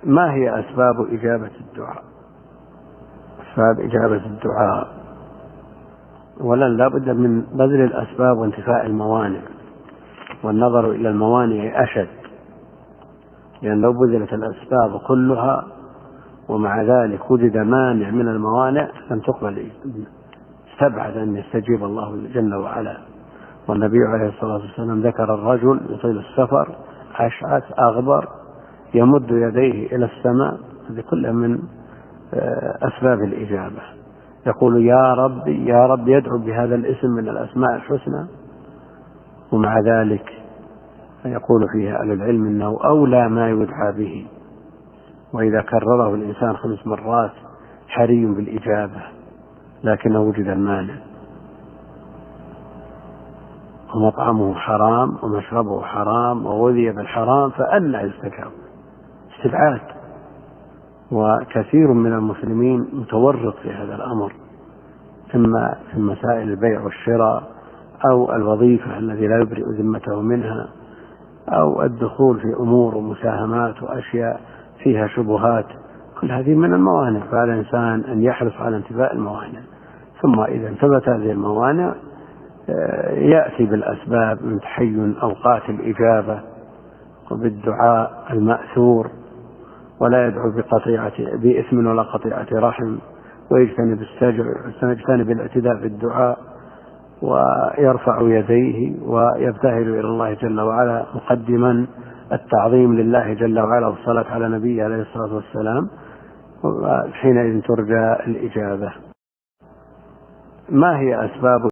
ما هي أسباب إجابة الدعاء؟ أسباب إجابة الدعاء، ولا بد من بذل الأسباب وانتفاء الموانع، والنظر إلى الموانع أشد، لأن لو بذلت الأسباب كلها ومع ذلك وجد مانع من الموانع لم تقبل، استبعد أن يستجيب الله جل وعلا. والنبي عليه الصلاة والسلام ذكر الرجل يطيل السفر أشعث أغبر يمد يديه إلى السماء، هذه كلها من أسباب الإجابة. يقول يا رب يا رب، يدعو بهذا الاسم من الأسماء الحسنى، ومع ذلك يقول فيها أهل العلم أنه أولى ما يدعى به، وإذا كرره الإنسان 5 مرات حري بالإجابة، لكنه وجد المانع، ومطعمه حرام ومشربه حرام وغذي بالحرام فأنى يستجاب، استبعاد. وكثير من المسلمين متورط في هذا الأمر، إما في مسائل البيع والشراء، أو الوظيفة الذي لا يبرئ ذمته منها، أو الدخول في أمور ومساهمات وأشياء فيها شبهات، كل هذه من الموانع، فعلى الإنسان أن يحرص على انتفاء الموانع، ثم إذا انتبت هذه الموانع يأتي بالأسباب من تحين أوقات الإجابة وبالدعاء المأثور، ولا يدعو بإثم ولا قطيعة رحم، ويجتنب السجع ويجتنب الاعتداء في الدعاء، ويرفع يديه ويبتهل إلى الله جل وعلا، مقدما التعظيم لله جل وعلا والصلاة على نبيه عليه الصلاة والسلام، وحينئذ ترجى الإجابة. ما هي أسباب